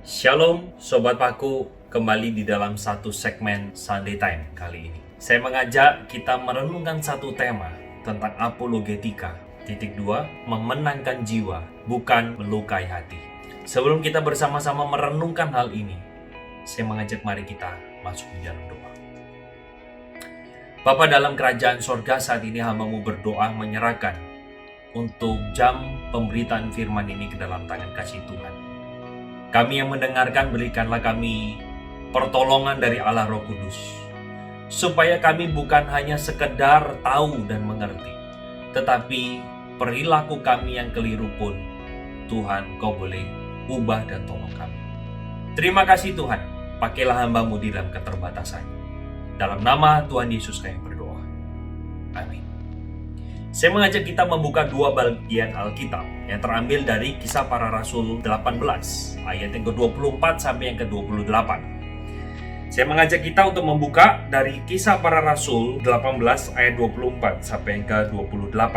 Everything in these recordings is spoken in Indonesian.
Shalom Sobat Paku, kembali di dalam satu segmen Sunday Time kali ini. Saya mengajak kita merenungkan satu tema tentang apologetika. Titik 2, memenangkan jiwa, bukan melukai hati. Sebelum kita bersama-sama merenungkan hal ini, saya mengajak mari kita masuk di dalam doa. Bapa dalam kerajaan sorga, saat ini hamba-Mu berdoa menyerahkan untuk jam pemberitaan firman ini ke dalam tangan kasih Tuhan. Kami yang mendengarkan, berikanlah kami pertolongan dari Allah Roh Kudus, supaya kami bukan hanya sekedar tahu dan mengerti, tetapi perilaku kami yang keliru pun, Tuhan, Kau boleh ubah dan tolong kami. Terima kasih Tuhan, pakailah hamba-Mu di dalam keterbatasannya. Dalam nama Tuhan Yesus kami berdoa. Amin. Saya mengajak kita membuka dua bagian Alkitab yang terambil dari Kisah Para Rasul 18 ayat yang ke-24 sampai yang ke-28. Saya mengajak kita untuk membuka dari Kisah Para Rasul 18 ayat 24 sampai yang ke-28.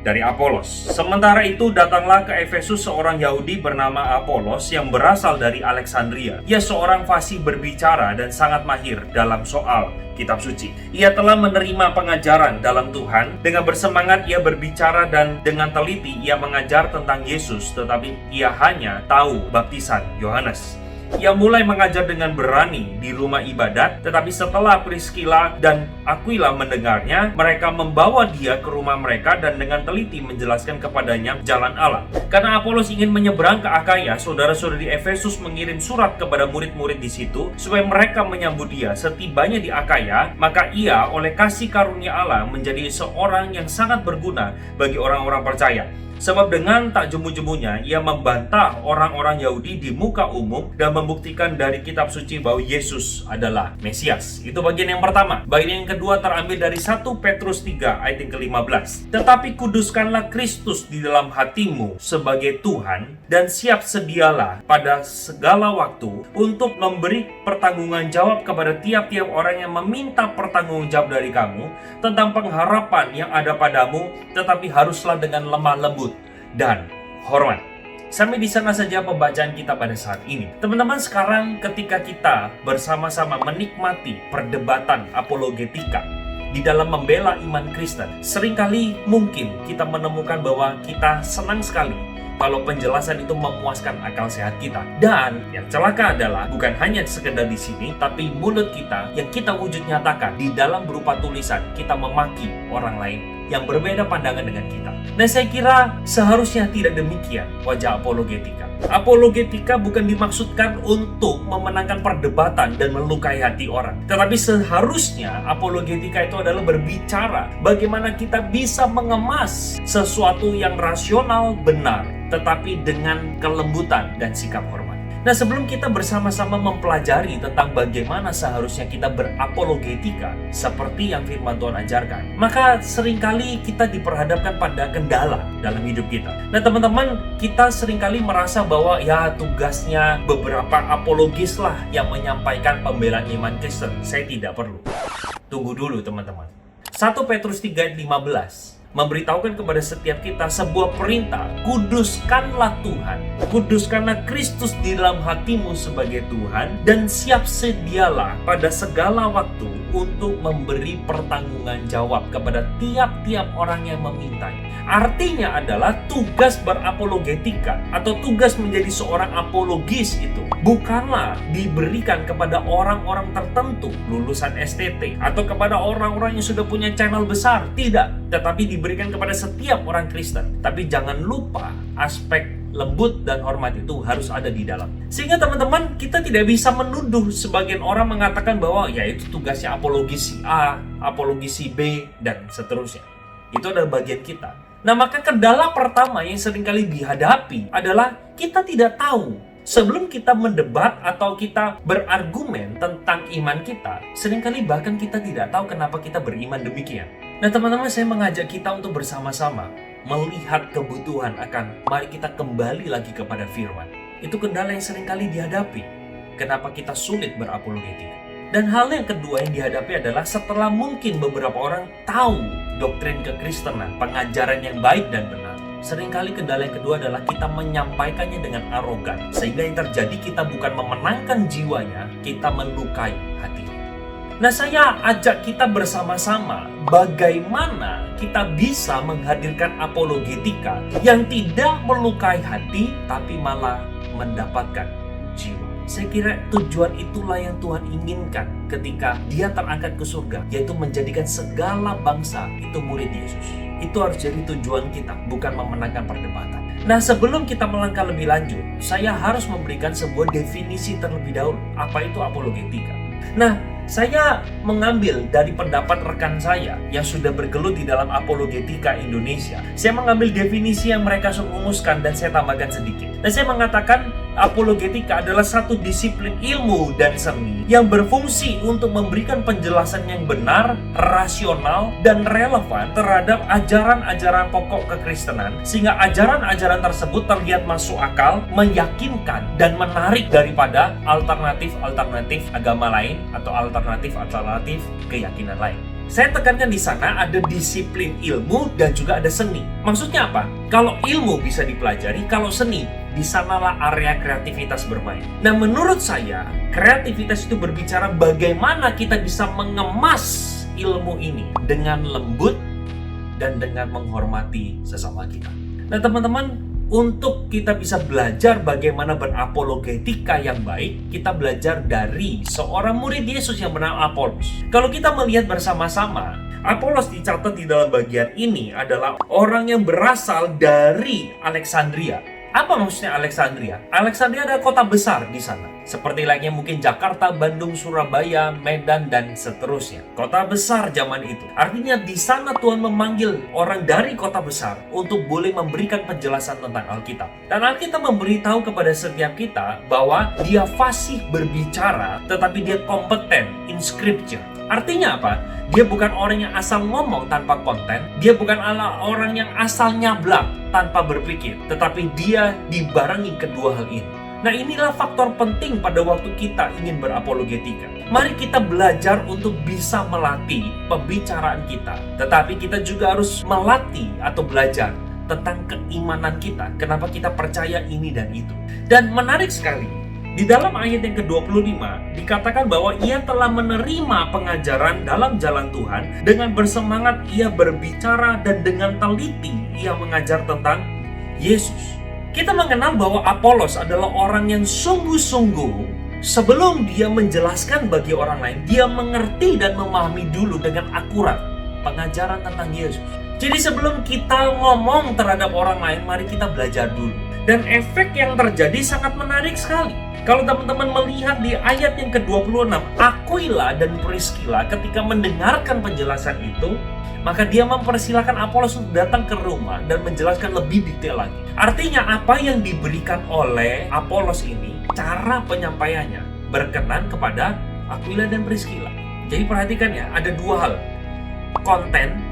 Dari Apolos. Sementara itu datanglah ke Efesus seorang Yahudi bernama Apolos yang berasal dari Alexandria. Ia seorang fasih berbicara dan sangat mahir dalam soal kitab suci. Ia telah menerima pengajaran dalam Tuhan. Dengan bersemangat ia berbicara dan dengan teliti ia mengajar tentang Yesus, tetapi ia hanya tahu baptisan Yohanes. Ia mulai mengajar dengan berani di rumah ibadat, tetapi setelah Priscilla dan Aquila mendengarnya, mereka membawa dia ke rumah mereka dan dengan teliti menjelaskan kepadanya jalan Allah. Karena Apolos ingin menyeberang ke Akaya, saudara-saudari Efesus mengirim surat kepada murid-murid di situ supaya mereka menyambut dia. Setibanya di Akaya, maka ia oleh kasih karunia Allah menjadi seorang yang sangat berguna bagi orang-orang percaya. Sebab dengan tak jemu-jemunya ia membantah orang-orang Yahudi di muka umum dan membuktikan dari kitab suci bahwa Yesus adalah Mesias. Itu bagian yang pertama. Bagian yang kedua terambil dari 1 Petrus 3 ayat yang ke-15. Tetapi kuduskanlah Kristus di dalam hatimu sebagai Tuhan dan siap sedialah pada segala waktu untuk memberi pertanggungan jawab kepada tiap-tiap orang yang meminta pertanggungan jawab dari kamu tentang pengharapan yang ada padamu, tetapi haruslah dengan lemah lembut dan hormat. Sampai di sana saja pembacaan kita pada saat ini. Teman-teman, sekarang ketika kita bersama-sama menikmati perdebatan apologetika di dalam membela iman Kristen, seringkali mungkin kita menemukan bahwa kita senang sekali kalau penjelasan itu memuaskan akal sehat kita. Dan yang celaka adalah bukan hanya sekedar di sini, tapi mulut kita yang kita wujud nyatakan di dalam berupa tulisan, kita memaki orang lain yang berbeda pandangan dengan kita. Nah, saya kira seharusnya tidak demikian wajah apologetika. Apologetika bukan dimaksudkan untuk memenangkan perdebatan dan melukai hati orang. Tetapi seharusnya apologetika itu adalah berbicara bagaimana kita bisa mengemas sesuatu yang rasional benar, tetapi dengan kelembutan dan sikap hormat. Nah, sebelum kita bersama-sama mempelajari tentang bagaimana seharusnya kita berapologetika seperti yang firman Tuhan ajarkan, maka seringkali kita diperhadapkan pada kendala dalam hidup kita. Nah, teman-teman, kita seringkali merasa bahwa ya tugasnya beberapa apologis lah yang menyampaikan pembelaan iman Kristen. Saya tidak perlu. Tunggu dulu, teman-teman. 1 Petrus 3 ayat 15 memberitahukan kepada setiap kita sebuah perintah, kuduskanlah Tuhan, kuduskanlah Kristus di dalam hatimu sebagai Tuhan, dan siap sedialah pada segala waktu untuk memberi pertanggungan jawab kepada tiap-tiap orang yang memintanya. Artinya adalah tugas berapologetika atau tugas menjadi seorang apologis itu bukanlah diberikan kepada orang-orang tertentu, lulusan STT, atau kepada orang-orang yang sudah punya channel besar. Tidak, tetapi diberikan kepada setiap orang Kristen. Tapi jangan lupa aspek lembut dan hormat itu harus ada di dalam. Sehingga teman-teman, kita tidak bisa menuduh sebagian orang mengatakan bahwa ya itu tugasnya apologis si A, apologis si B, dan seterusnya. Itu adalah bagian kita. Nah, maka kendala pertama yang seringkali dihadapi adalah kita tidak tahu. Sebelum kita mendebat atau kita berargumen tentang iman kita, seringkali bahkan kita tidak tahu kenapa kita beriman demikian. Nah, teman-teman, saya mengajak kita untuk bersama-sama melihat kebutuhan akan mari kita kembali lagi kepada firman. Itu kendala yang seringkali dihadapi. Kenapa kita sulit berapologetika? Dan hal yang kedua yang dihadapi adalah setelah mungkin beberapa orang tahu doktrin kekristenan, pengajaran yang baik dan benar, Seringkali kendala yang kedua adalah kita menyampaikannya dengan arogan. Sehingga yang terjadi kita bukan memenangkan jiwanya, kita melukai hatinya. Nah, saya ajak kita bersama-sama bagaimana kita bisa menghadirkan apologetika yang tidak melukai hati, tapi malah mendapatkan jiwa. Saya kira tujuan itulah yang Tuhan inginkan ketika Dia terangkat ke surga, yaitu menjadikan segala bangsa itu murid Yesus. Itu harus jadi tujuan kita, bukan memenangkan perdebatan. Nah, sebelum kita melangkah lebih lanjut, saya harus memberikan sebuah definisi terlebih dahulu. Apa itu apologetika? Nah, saya mengambil dari pendapat rekan saya yang sudah bergelut di dalam apologetika Indonesia. Saya mengambil definisi yang mereka rumuskan dan saya tambahkan sedikit. Dan saya mengatakan apologetika adalah satu disiplin ilmu dan seni yang berfungsi untuk memberikan penjelasan yang benar, rasional, dan relevan terhadap ajaran-ajaran pokok kekristenan, sehingga ajaran-ajaran tersebut terlihat masuk akal, meyakinkan, dan menarik daripada alternatif-alternatif agama lain atau alternatif keyakinan lain. Saya tekankan di sana ada disiplin ilmu dan juga ada seni. Maksudnya apa? Kalau ilmu bisa dipelajari, kalau seni, di sanalah area kreativitas bermain. Nah, menurut saya, kreativitas itu berbicara bagaimana kita bisa mengemas ilmu ini dengan lembut dan dengan menghormati sesama kita. Nah, teman-teman, untuk kita bisa belajar bagaimana berapologetika yang baik, kita belajar dari seorang murid Yesus yang bernama Apolos. Kalau kita melihat bersama-sama, Apolos dicatat di dalam bagian ini adalah orang yang berasal dari Alexandria. Apa maksudnya Alexandria? Alexandria adalah kota besar di sana. Seperti layaknya mungkin Jakarta, Bandung, Surabaya, Medan, dan seterusnya. Kota besar zaman itu. Artinya di sana Tuhan memanggil orang dari kota besar untuk boleh memberikan penjelasan tentang Alkitab. Dan Alkitab memberitahu kepada setiap kita bahwa dia fasih berbicara, tetapi dia kompeten in scripture. Artinya apa? Dia bukan orang yang asal ngomong tanpa konten. Dia bukan orang yang asal nyablak tanpa berpikir. Tetapi dia dibarengi kedua hal ini. Nah, inilah faktor penting pada waktu kita ingin berapologetika. Mari kita belajar untuk bisa melatih pembicaraan kita. Tetapi kita juga harus melatih atau belajar tentang keimanan kita. Kenapa kita percaya ini dan itu. Dan menarik sekali, di dalam ayat yang ke-25 dikatakan bahwa ia telah menerima pengajaran dalam jalan Tuhan. Dengan bersemangat ia berbicara dan dengan teliti ia mengajar tentang Yesus. Kita mengenal bahwa Apolos adalah orang yang sungguh-sungguh sebelum dia menjelaskan bagi orang lain, dia mengerti dan memahami dulu dengan akurat pengajaran tentang Yesus. Jadi sebelum kita ngomong terhadap orang lain, mari kita belajar dulu. Dan efek yang terjadi sangat menarik sekali. Kalau teman-teman melihat di ayat yang ke-26, Aquila dan Priscilla ketika mendengarkan penjelasan itu, maka dia mempersilahkan Apolos untuk datang ke rumah dan menjelaskan lebih detail lagi. Artinya apa yang diberikan oleh Apolos ini, cara penyampaiannya berkenan kepada Aquila dan Priscilla. Jadi perhatikan ya, ada dua hal, konten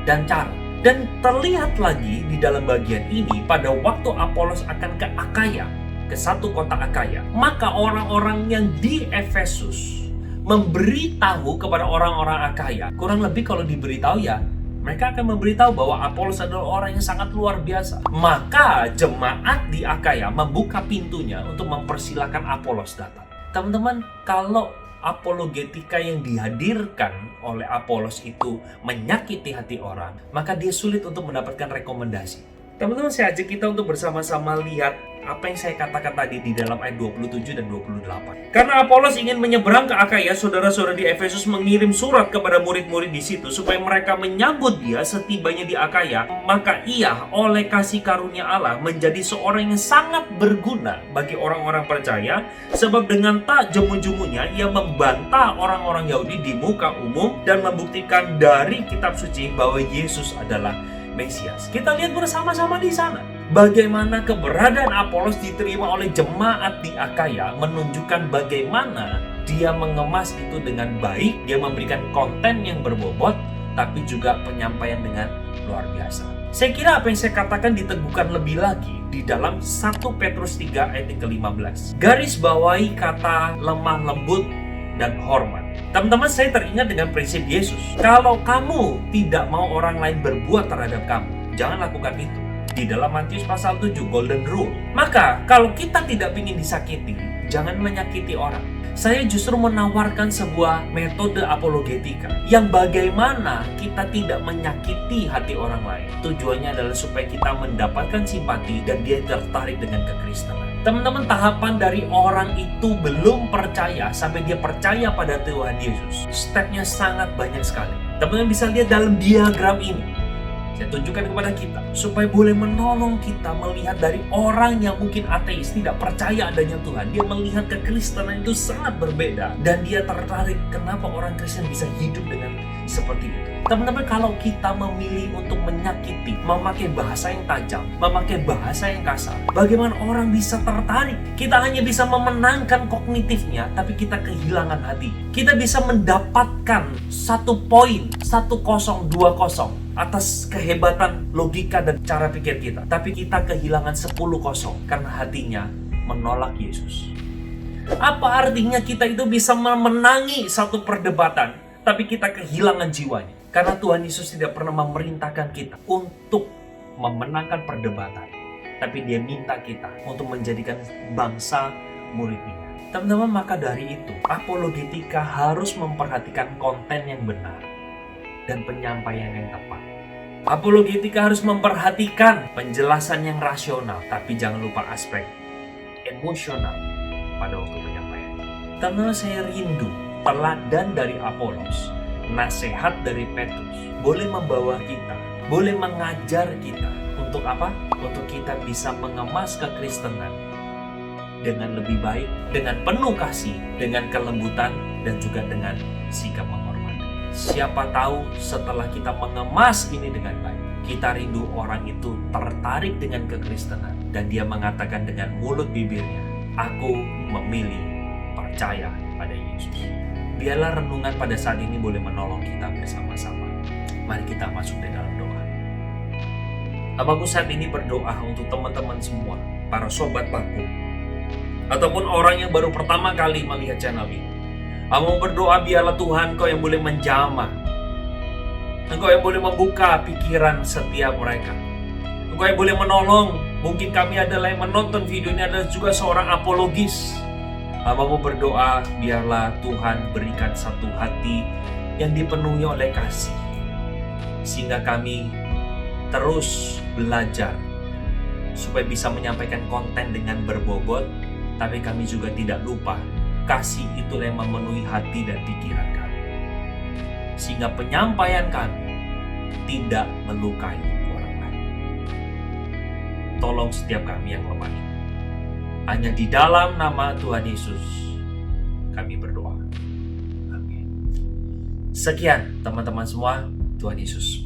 dan cara. Dan terlihat lagi di dalam bagian ini pada waktu Apolos akan ke Akaya, ke satu kota Akaya, maka orang-orang yang di Efesus memberitahu kepada orang-orang Akaya. Kurang lebih kalau diberitahu ya, mereka akan memberitahu bahwa Apolos adalah orang yang sangat luar biasa. Maka jemaat di Akaya membuka pintunya untuk mempersilahkan Apolos datang. Teman-teman, kalau apologetika yang dihadirkan oleh Apolos itu menyakiti hati orang, maka dia sulit untuk mendapatkan rekomendasi. Teman-teman, saya ajak kita untuk bersama-sama lihat apa yang saya katakan tadi di dalam ayat 27 dan 28. Karena Apolos ingin menyeberang ke Akaya, saudara-saudara di Efesus mengirim surat kepada murid-murid di situ supaya mereka menyambut dia setibanya di Akaya. Maka ia oleh kasih karunia Allah menjadi seorang yang sangat berguna bagi orang-orang percaya, sebab dengan tak jemu-jemunya ia membantah orang-orang Yahudi di muka umum dan membuktikan dari kitab suci bahwa Yesus adalah Mesias. Kita lihat bersama-sama di sana bagaimana keberadaan Apolos diterima oleh jemaat di Akaya, menunjukkan bagaimana dia mengemas itu dengan baik, dia memberikan konten yang berbobot, tapi juga penyampaian dengan luar biasa. Saya kira apa yang saya katakan diteguhkan lebih lagi di dalam 1 Petrus 3 ayat ke-15. Garis bawahi kata lemah lembut dan hormat. Teman-teman, saya teringat dengan prinsip Yesus. Kalau kamu tidak mau orang lain berbuat terhadap kamu, jangan lakukan itu. Di dalam Matius pasal 7, Golden Rule. Maka, kalau kita tidak ingin disakiti, jangan menyakiti orang. Saya justru menawarkan sebuah metode apologetika yang bagaimana kita tidak menyakiti hati orang lain. Tujuannya adalah supaya kita mendapatkan simpati dan dia tertarik dengan kekristenan. Teman-teman, tahapan dari orang itu belum percaya sampai dia percaya pada Tuhan Yesus, stepnya sangat banyak sekali. Teman-teman bisa lihat dalam diagram ini. Saya tunjukkan kepada kita supaya boleh menolong kita melihat dari orang yang mungkin ateis, tidak percaya adanya Tuhan. Dia melihat kekristenan itu sangat berbeda dan dia tertarik kenapa orang Kristen bisa hidup dengan seperti itu. Teman-teman, kalau kita memilih untuk menyakiti, memakai bahasa yang tajam, memakai bahasa yang kasar, bagaimana orang bisa tertarik? Kita hanya bisa memenangkan kognitifnya, tapi kita kehilangan hati. Kita bisa mendapatkan 1 poin, 10-20 atas kehebatan logika dan cara pikir kita. Tapi kita kehilangan 10-0 karena hatinya menolak Yesus. Apa artinya kita itu bisa memenangi satu perdebatan, tapi kita kehilangan jiwanya? Karena Tuhan Yesus tidak pernah memerintahkan kita untuk memenangkan perdebatan, tapi Dia minta kita untuk menjadikan bangsa murid-Nya. Teman-teman, maka dari itu, apologetika harus memperhatikan konten yang benar dan penyampaian yang tepat. Apologetika harus memperhatikan penjelasan yang rasional, tapi jangan lupa aspek emosional pada waktu penyampaian. Teman-teman, saya rindu teladan dari Apolos, nasihat dari Petrus boleh membawa kita, boleh mengajar kita untuk apa? Untuk kita bisa mengemas kekristenan dengan lebih baik, dengan penuh kasih, dengan kelembutan, dan juga dengan sikap menghormati. Siapa tahu setelah kita mengemas ini dengan baik, kita rindu orang itu tertarik dengan kekristenan dan dia mengatakan dengan mulut bibirnya, "Aku memilih percaya pada Yesus." Biarlah renungan pada saat ini boleh menolong kita bersama-sama. Mari kita masuk di dalam doa. Abangku saat ini berdoa untuk teman-teman semua, para sobat Baku, ataupun orang yang baru pertama kali melihat channel ini. Aku berdoa biarlah Tuhan Kau yang boleh menjamah, Engkau yang boleh membuka pikiran setiap mereka, Engkau yang boleh menolong. Mungkin kami adalah yang menonton video ini adalah juga seorang apologis. Hamba-Mu berdoa biarlah Tuhan berikan satu hati yang dipenuhi oleh kasih, sehingga kami terus belajar supaya bisa menyampaikan konten dengan berbobot, tapi kami juga tidak lupa kasih itulah yang memenuhi hati dan pikiran kami, sehingga penyampaian kami tidak melukai orang lain. Tolong setiap kami yang lemah ini. Hanya di dalam nama Tuhan Yesus kami berdoa. Amin. Sekian teman-teman semua. Tuhan Yesus